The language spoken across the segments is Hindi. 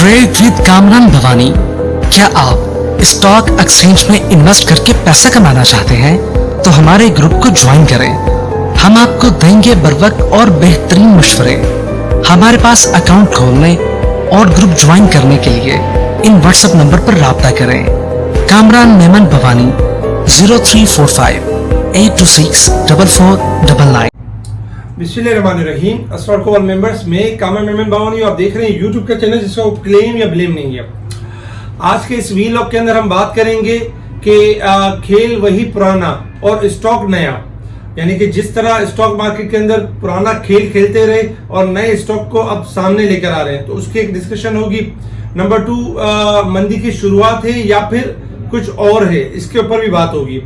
Trade with Kamran Bhavani. क्या आप स्टॉक एक्सचेंज में इन्वेस्ट करके पैसा कमाना चाहते हैं तो हमारे ग्रुप को ज्वाइन करें। हम आपको देंगे बर वक्त और बेहतरीन मशवरे। हमारे पास अकाउंट खोलने और ग्रुप ज्वाइन करने के लिए इन व्हाट्सएप नंबर पर राब्ता करें। कामरान मेमन भवानी 0345 826 4499। बिस्मिल्लाहिर्रहमानिर्रहीम। अस्सलाम वालेकुम ऑल मेंबर्स। मैं कामरान मेमन भवानी, आप देख रहे हैं यूट्यूब का चैनल जिसका क्लेम या ब्लेम नहीं है। आज के इस वीलॉग के अंदर हम बात करेंगे कि खेल वही पुराना और स्टॉक नया, यानी कि जिस तरह स्टॉक मार्केट के अंदर पुराना खेल खेलते रहे और नए स्टॉक को अब सामने लेकर आ रहे हैं, तो उसकी एक डिस्कशन होगी। नंबर 2, मंदी की शुरुआत है या फिर कुछ और है, इसके ऊपर भी बात होगी।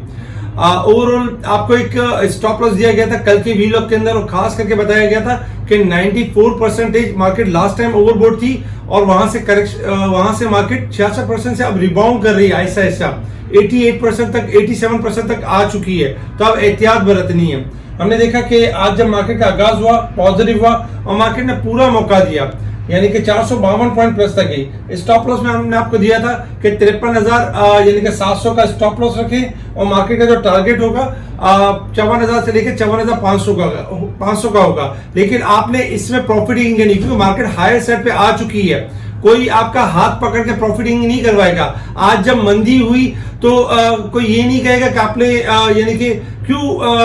ओवरऑल आपको एक स्टॉप लॉस दिया गया था कल के वीलॉग के अंदर, और खास करके बताया गया था कि 94% मार्केट लास्ट टाइम ओवरबोट थी और वहां से मार्केट 66% से अब रिबाउंड कर रही है ऐसा 88% तक 87% तक आ चुकी है। तो अब एहतियात बरतनी है। हमने देखा कि आज जब मार्केट का आगाज हुआ पॉजिटिव हुआ और मार्केट ने पूरा मौका दिया, यानी कि 452 पॉइंट प्लस तक गई। स्टॉप लॉस में हमने आपको दिया था कि 53,000 यानी कि 700 का स्टॉप लॉस रखें और मार्केट का जो टारगेट होगा 54,000 से लेकर 54,500 का होगा। लेकिन आपने इसमें प्रॉफिटिंग नहीं, क्योंकि मार्केट हायर साइड पे आ चुकी है। कोई आपका हाथ पकड़ के प्रॉफिटिंग नहीं करवाएगा। आज जब मंदी हुई तो कोई ये नहीं कहेगा कि आपने यानी कि क्यों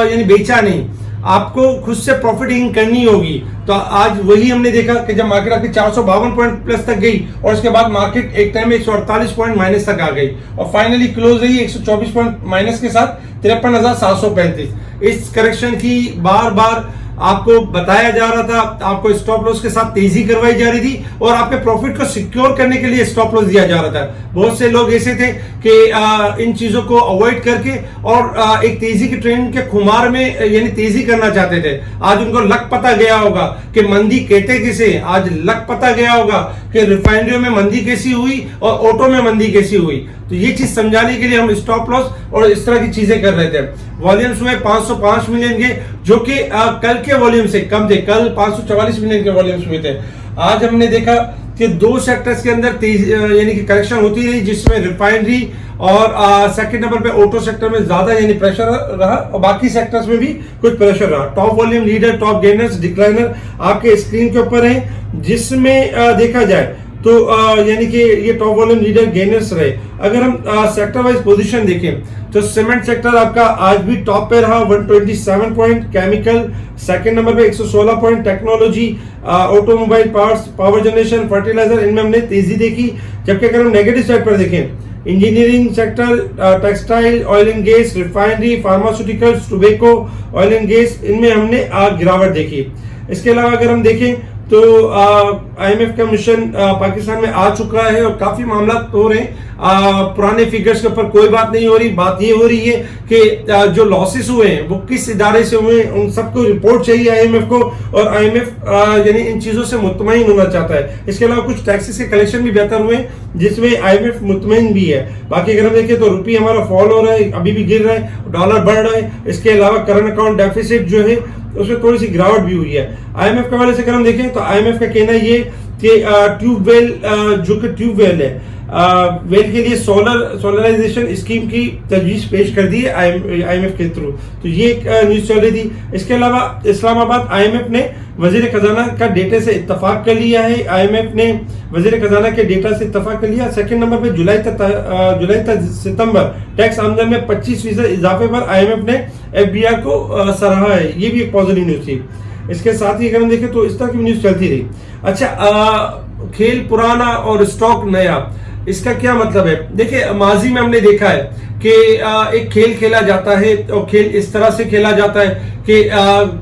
यानी बेचा नहीं, आपको खुद से प्रॉफिटिंग करनी होगी। तो आज वही हमने देखा कि जब मार्केट आपकी 452 पॉइंट प्लस तक गई और उसके बाद मार्केट एक टाइम में 148 पॉइंट माइनस तक आ गई और फाइनली क्लोज रही 124 पॉइंट माइनस के साथ 53,735। इस करेक्शन की बार बार आपको बताया जा रहा था, आपको स्टॉप लॉस के साथ तेजी करवाई जा रही थी और आपके प्रॉफिट को सिक्योर करने के लिए स्टॉप लॉस दिया जा रहा था। बहुत से लोग ऐसे थे कि इन चीजों को अवॉइड करके और एक तेजी की ट्रेंड के खुमार में यानी तेजी करना चाहते थे। आज उनको लक पता गया होगा कि मंदी कहते किसे, आज लक पता गया होगा कि रिफाइनरियों में मंदी कैसी हुई और ऑटो में मंदी कैसी हुई। तो ये चीज समझाने के लिए हम स्टॉप लॉस और इस तरह की चीजें कर रहे थे। वॉल्यूम्स हुए 505 मिलियन के, जो कि कल के वॉल्यूम से कम थे। कल 544 मिलियन के वॉल्यूम्स हुए थे। आज हमने देखा कि दो सेक्टर्स के अंदर यानी कि करेक्शन होती रही, जिसमें रिफाइनरी और सेकंड नंबर पे ऑटो सेक्टर में ज्यादा यानी प्रेशर रहा और बाकी सेक्टर्स में भी कुछ प्रेशर रहा। Top volume leader, top gainers, decliner आपके स्क्रीन के ऊपर है, जिसमें देखा जाए तो यानी कि ये टॉप वॉल्यूम लीडर गेनर्स रहे। अगर हम सेक्टर वाइज पोजीशन देखें तो सीमेंट सेक्टर आपका आज भी टॉप पे रहा 127 पॉइंट, केमिकल सेकंड नंबर पे 116 point, technology, automobile parts, power generation, fertiliser, इनमें हमने तेजी देखी। जबकि अगर हम नेगेटिव साइड पर देखें, engineering sector, textile, oil and gas, refinery, pharmaceuticals, tobacco, oil and gas, इनमें हमने गिरावट देखी। इसके अलावा अगर हम देखें तो IMF का मिशन पाकिस्तान में आ चुका है और काफी मामला हो रहे हैं। पुराने फिगर्स के ऊपर कोई बात नहीं हो रही। बात ये हो रही है कि जो लॉसेस हुए हैं वो किस इदारे से हुए हैं, उन सबको रिपोर्ट चाहिए IMF को, और IMF यानी इन चीजों से मुतमईन होना चाहता है। इसके अलावा कुछ टैक्सेस के कलेक्शन भी बेहतर हुए हैं, जिसमें IMF मुतमईन भी है। बाकी अगर हम देखें तो रुपये हमारा फॉल हो रहा है, अभी भी गिर रहा है, डॉलर बढ़ रहा है। इसके अलावा करंट अकाउंट डेफिसिट जो है उसमें थोड़ी सी गिरावट भी हुई है। IMF के हवाले से अगर हम देखें तो IMF का कहना ये कि ट्यूबवेल जो कि ट्यूबवेल है, वेल के लिए सोलराइजेशन स्कीम की तजवीज पेश कर दी है IMF के थ्रू। तो ये एक न्यूज चल रही थी। इसके अलावा इस्लामाबाद IMF ने वजीर खजाना का डेटा से इत्तफाक कर लिया है। IMF ने वजीर खजाना के डेटा से इत्तफाक कर लिया। सेकंड नंबर पे जुलाई तक सितंबर टैक्स आमदन में 25% इजाफे पर IMF ने FBR को सराहा है। ये भी एक पॉजिटिव न्यूज थी। इसके साथ ही अगर हम देखें तो इस तरह की न्यूज चलती रही। अच्छा, खेल पुराना और स्टॉक नया, इसका क्या मतलब है? देखिए, माजी में हमने देखा है कि एक खेल खेला जाता है और खेल इस तरह से खेला जाता है कि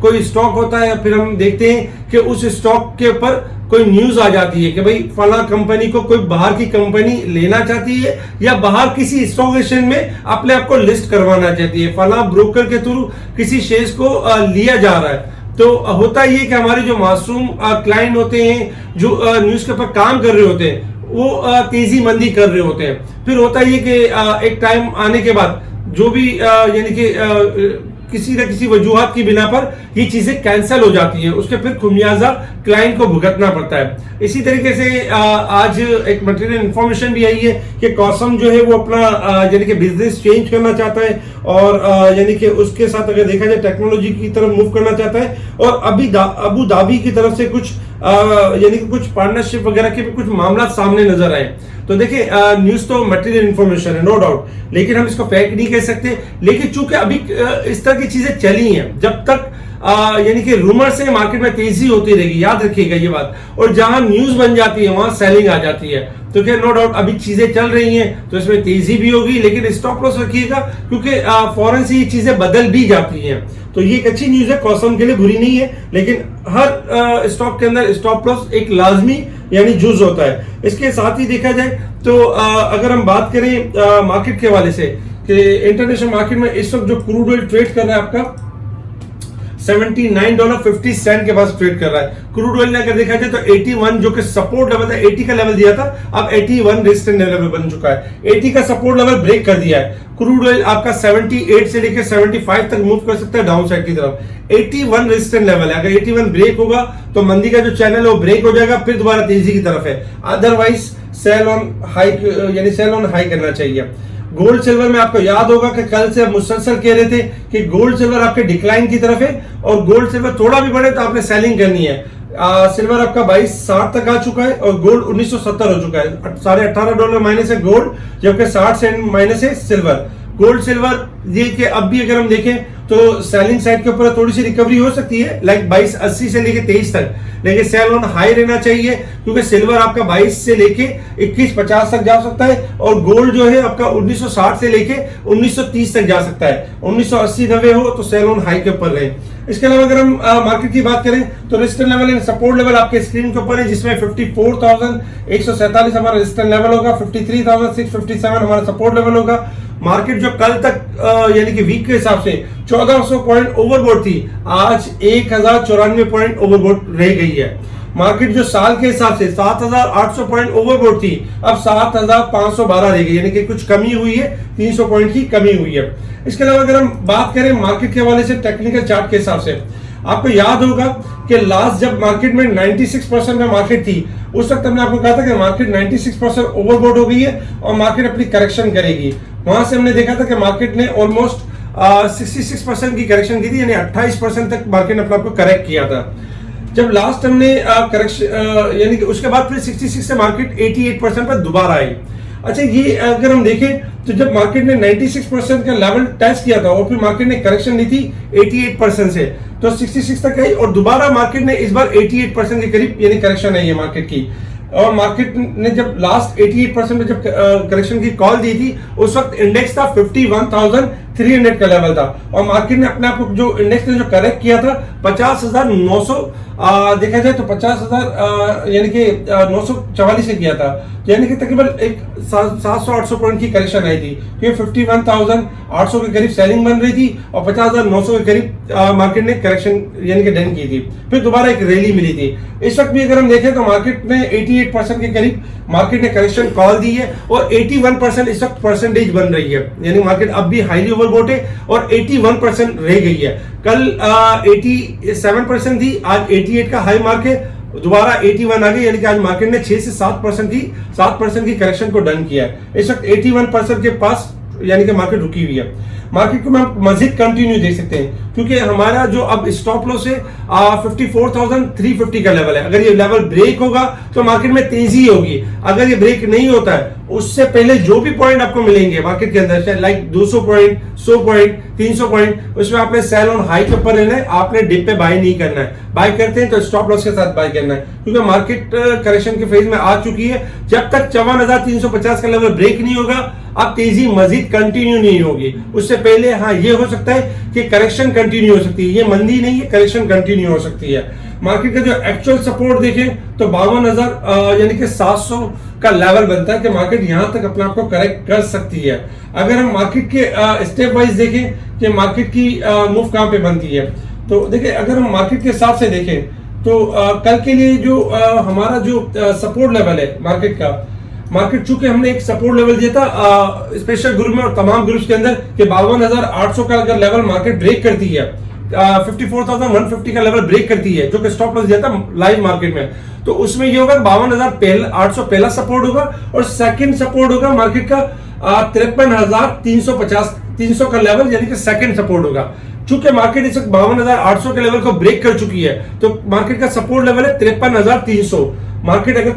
कोई स्टॉक होता है, फिर हम देखते हैं कि उस स्टॉक के ऊपर कोई न्यूज आ जाती है कि भाई फला कंपनी को कोई बाहर की कंपनी लेना चाहती है या बाहर किसी स्टॉक एक्सचेंज में अपने आप को लिस्ट करवाना चाहती है, फला ब्रोकर के थ्रू किसी शेयर्स को लिया जा रहा है। तो होता ये कि हमारे जो मासूम क्लाइंट होते हैं, जो न्यूज के ऊपर काम कर रहे होते हैं, वो तेजी मंदी कर रहे होते हैं। फिर होता ये कि एक टाइम आने के बाद जो भी यानी कि किसी न किसी वजूहात की बिना पर ये चीजें कैंसिल हो जाती है, उसके फिर खुमियाजा क्लाइंट को भुगतना पड़ता है। इसी तरीके से आज एक मटेरियल इंफॉर्मेशन भी आई है कि कॉसम जो है वो अपना यानी कि बिजनेस चेंज करना चाहता है और यानी कि उसके साथ अगर देखा जाए टेक्नोलॉजी की तरफ मूव करना चाहता है और अबू धाबी की तरफ से कुछ यानी कि कुछ पार्टनरशिप वगैरह के भी कुछ मामला सामने नजर आए। तो देखिए न्यूज तो मटेरियल इंफॉर्मेशन है नो डाउट, लेकिन हम इसको फैक्ट नहीं कह सकते। लेकिन चूंकि अभी इस तरह की चीजें चली हैं, जब तक यानी कि रूमर से मार्केट में तेजी होती रहेगी, याद रखिएगा ये बात, और जहां न्यूज बन जाती है वहां सेलिंग आ जाती है। तो क्या नो डाउट अभी चीजें चल रही हैं तो इसमें तेजी भी होगी, लेकिन स्टॉप लॉस रखिएगा क्योंकि फौरन से ये चीजें बदल भी जाती हैं। तो ये एक अच्छी न्यूज है, कॉसम के लिए बुरी नहीं है, लेकिन हर स्टॉक के अंदर स्टॉप लॉस एक लाजमी यानी जुज होता है। इसके साथ ही देखा जाए तो अगर हम बात करें मार्केट के हवाले से कि इंटरनेशनल मार्केट में इस वक्त जो क्रूड ऑयल ट्रेड कर रहा है आपका $79.50 के पास ट्रेड कर रहा है। क्रूड ऑयल ने अगर देखा जाए तो 81 जो कि सपोर्ट लेवल था, 80 का लेवल दिया था, अब 81 रेजिस्टेंस लेवल बन चुका है। 80 का सपोर्ट लेवल ब्रेक कर दिया है। क्रूड ऑयल आपका 78 से लेकर 75 तक मूव कर सकता है डाउन साइड की तरफ। 81 रेजिस्टेंस लेवल है, अगर 81 ब्रेक होगा तो मंदी का जो चैनल है वो ब्रेक हो जाएगा, फिर दोबारा तेजी की तरफ है। अदरवाइज सेल ऑन हाई यानी सेल ऑन हाई करना चाहिए। गोल्ड सिल्वर में आपको याद होगा कि कल से मुसलसल कह रहे थे कि गोल्ड सिल्वर आपके डिक्लाइन की तरफ है और गोल्ड सिल्वर थोड़ा भी बढ़े तो आपने सेलिंग करनी है। सिल्वर आपका 2260 तक आ चुका है और गोल्ड 1970 हो चुका है। $18.5 माइनस है गोल्ड, जबकि 60 सेंट माइनस है सिल्वर। गोल्ड सिल्वर ये कि अब भी अगर हम देखें तो सेलिंग साइड के ऊपर थोड़ी सी रिकवरी हो सकती है, लाइक 2280 से लेके 23 तक, लेकिन सेल ऑन हाई रहना चाहिए क्योंकि सिल्वर आपका 22 से लेके 2150 तक जा सकता है और गोल्ड जो है आपका 1960 से लेके 1930 तक जा सकता है। 1980-90 हो तो सेल ऑन हाई के ऊपर रहे। इसके अलावा अगर हम मार्केट की बात करें तो resistance level and support level आपके स्क्रीन के ऊपर है, जिसमें 54,147 हमारा रेजिस्टेंस लेवल होगा, 53,657 हमारा सपोर्ट लेवल होगा। मार्केट जो कल तक यानी कि वीक के हिसाब से 1400 पॉइंट ओवरबोट थी, आज 1094 पॉइंट ओवरबोट रह गई है। मार्केट जो साल के हिसाब से 7800 पॉइंट ओवरबोट थी, अब 7512 रह गई, यानी कि कुछ कमी हुई है, 300 पॉइंट की कमी हुई है। इसके अलावा अगर हम बात करें मार्केट के हवाले से टेक्निकल चार्ट के हिसाब से, आपको याद होगा कि लास्ट जब मार्केट में 96% में मार्केट थी, उस वक्त हमने आपको कहा था कि मार्केट 96% ओवरबोट हो गई है और मार्केट अपनी करेक्शन करेगी। वहां से हमने देखा था कि मार्केट ने ऑलमोस्ट 66% की करेक्शन की थी, यानी 28% तक मार्केट ने अपने आप को करेक्ट किया था। जब लास्ट हमने करेक्शन यानी कि उसके बाद फिर 66 से मार्केट 88% पर दोबारा आई। अच्छा, ये अगर हम देखें तो जब मार्केट ने 96% का लेवल टेस्ट किया था और फिर मार्केट ने करेक्शन ली थी 88% से, तो 66 तक आई और दोबारा मार्केट ने इस बार 88% के करीब यानी करेक्शन आई है मार्केट की। और मार्केट ने जब लास्ट 88% में जब करेक्शन की कॉल दी थी, उस वक्त इंडेक्स था 51,300 का लेवल था और मार्केट ने अपने आप को जो इंडेक्स ने जो करेक्ट किया था 50,900 देखा जाए तो 50,000 यानी कि 944 से किया था, यानी कि तकरीबन एक 700-800 पॉइंट की करेक्शन आई थी, क्योंकि 51,800 के करीब सेलिंग बन रही थी और 50,900 के करीब मार्केट ने करेक्शन यानी कि डन की थी, फिर दोबारा एक रैली मिली थी। इस वक्त भी अगर हम देखें तो मार्केट ने 88% के करीब मार्केट ने करेक्शन कॉल दी है और 81% इस वक्त परसेंटेज बन रही है, यानी मार्केट अब भी हाईली ओवरबोट है और 81% रह गई है। कल 87% थी, आज 88 का हाई मार्क है, दोबारा 81 आ गई, यानी कि आज मार्केट ने 6 से 7% की करेक्शन को डन किया है। इस वक्त 81% के पास यानी कि मार्केट रुकी हुई है। मार्केट को हम मजीद कंटिन्यू देख सकते हैं क्योंकि हमारा जो अब स्टॉप लॉस है 54,350 का लेवल है। अगर ये लेवल ब्रेक होगा तो मार्केट में तेजी होगी, अगर ये ब्रेक नहीं होता है उससे पहले जो भी पॉइंट आपको मिलेंगे मार्केट के अंदर, लाइक 200 पॉइंट, 100 पॉइंट, 300 पॉइंट, उसमें आपने सेल ऑन हाई के ऊपर रहना है, आपने डिप पे बाय नहीं करना है। बाय करते हैं तो स्टॉप लॉस के साथ बाय करना है क्योंकि मार्केट करेक्शन के फेज में आ चुकी है। जब तक 54,350 का लेवल ब्रेक नहीं होगा अब तेजी मजीद कंटिन्यू नहीं होगी। उससे पहले हाँ ये हो सकता है कि करेक्शन कंटिन्यू हो सकती है, ये मंदी नहीं है, करेक्शन कंटिन्यू हो सकती है। मार्केट का जो एक्चुअल सपोर्ट देखें तो 52,000 यानी कि 700 का लेवल बनता है कि मार्केट यहां तक अपने आप को करेक्ट कर सकती है। अगर हम मार्केट के स्टेप वाइज देखें कि मार्केट की मूव कहां पे बनती है, तो देखिए अगर हम मार्केट के हिसाब से देखें तो कल के लिए जो हमारा जो सपोर्ट लेवल है मार्केट का मार्केट चूंकि हमने एक सपोर्ट लेवल दिया था स्पेशल ग्रुप में और तमाम ग्रुप्स के अंदर कि 52,800 का अगर लेवल मार्केट ब्रेक करती है 54,150 का लेवल ब्रेक करती है, जो कि स्टॉप लॉस दिया था लाइव मार्केट में, तो उसमें ये होगा 52,800 पहला सपोर्ट होगा और सेकंड सपोर्ट होगा मार्केट का 53,350 का लेवल, यानी कि सेकंड सपोर्ट होगा। चूंकि मार्केट इस वक्त 52,800 के लेवल को ब्रेक कर चुकी है, तो मार्केट का सपोर्ट लेवल है 53,300। मार्केट अगर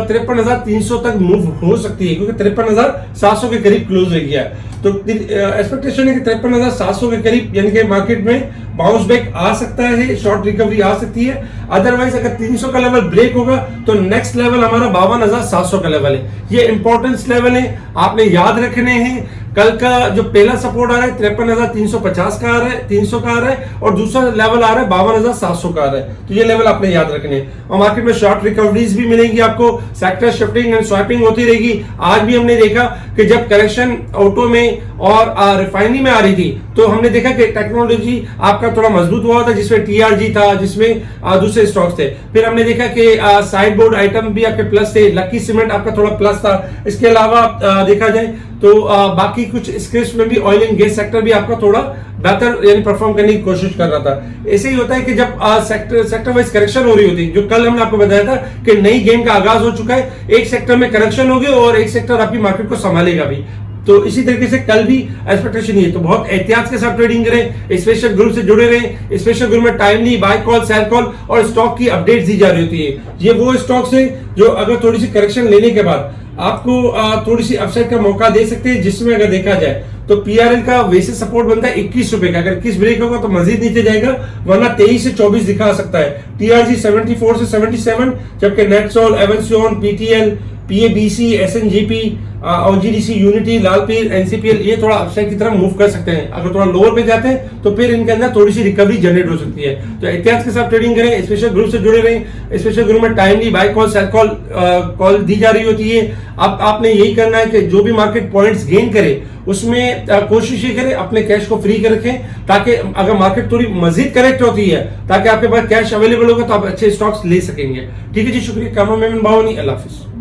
53,300 तक मूव हो सकती है, क्योंकि 53,700 के करीब क्लोज हो गया है, तो एक्सपेक्टेशन है कि 53,700 के करीब यानी कि मार्केट में बाउंस बैक आ सकता है, शॉर्ट रिकवरी आ सकती है। अदरवाइज अगर 300 का लेवल ब्रेक होगा तो नेक्स्ट लेवल हमारा 52,700 का लेवल है। ये इंपॉर्टेंस लेवल है, आपने याद रखने हैं। कल का जो पहला सपोर्ट आ रहा है 53,350 का आ रहा है, 300 का आ रहा है, और दूसरा लेवल आ रहा है 52,700 का आ रहा है, तो ये लेवल आपने याद रखने हैं। और मार्केट में शॉर्ट रिकवरीज भी मिलेंगी आपको, सेक्टर शिफ्टिंग एंड स्वैपिंग होती रहेगी। आज भी हमने देखा कि जब करेक्शन ऑटो में और रिफाइनरी में आ रही थी, तो हमने देखा कि टेक्नोलॉजी आपका थोड़ा मजबूत हुआ था, जिसमें टीआरजी था, जिसमें दूसरे स्टॉक्स थे। फिर हमने देखा कि साइड बोर्ड आइटम भी आपके प्लस थे, लकी सीमेंट आपका थोड़ा प्लस था। इसके अलावा देखा जाए तो बाकी कुछ स्क्रिप्ट में भी ऑयल एंड गैस सेक्टर भी आपका थोड़ा बेहतर यानी परफॉर्म करने की कोशिश कर रहा था। ऐसे ही होता है कि जब सेक्टर वाइज करेक्शन हो रही होती है, जो कल हमने आपको बताया था कि नई गेम का आगाज हो चुका है, एक सेक्टर में करेक्शन होगी और एक सेक्टर आपकी मार्केट को संभालेगा भी। तो इसी तरीके से कल भी एक्सपेक्टेशन ही है, तो बहुत एहतियात के साथ ट्रेडिंग करें, स्पेशल ग्रुप से जुड़े रहें। स्पेशल ग्रुप में timely buy call, sell call और स्टॉक की अपडेट्स दी जा रही होती है। ये वो स्टॉक्स है जो अगर थोड़ी सी करेक्शन लेने के बाद आपको थोड़ी सी अपसाइड का मौका दे सकते हैं, जिसमें अगर देखा जाए तो पीआरएल का वैसे सपोर्ट बनता है 21 रुपए का, अगर 21 ब्रेक होगा तो मजीद नीचे जाएगा, वरना 23 से 24 दिखा सकता है। टीआरजी 74 से 77, जबकि NetSol, एवेंसियन, PTL, पीएबीसी, एसएनजीपी, OGDC, unity, लालपीर, NCPL ये थोड़ा अपसाइड की तरफ मूव कर सकते हैं। अगर थोड़ा लोअर पे जाते हैं तो फिर इनके अंदर थोड़ी सी रिकवरी जनरेट हो सकती है। तो एहतियात के साथ ट्रेडिंग करें, स्पेशल ग्रुप से जुड़े रहें। स्पेशल ग्रुप में timely buy call, sell call दी जा रही होती है। अब आपने यही करना है कि जो भी मार्केट पॉइंट्स गेन करे उसमें कोशिश ये करें अपने कैश को फ्री कर रखें, ताकि अगर मार्केट थोड़ी मजीद करेक्ट होती है, ताकि आपके पास कैश अवेलेबल होगा तो आप अच्छे स्टॉक्स ले सकेंगे। ठीक है जी, शुक्रिया। कामा मेमन बावनी, अल्लाह हाफिज।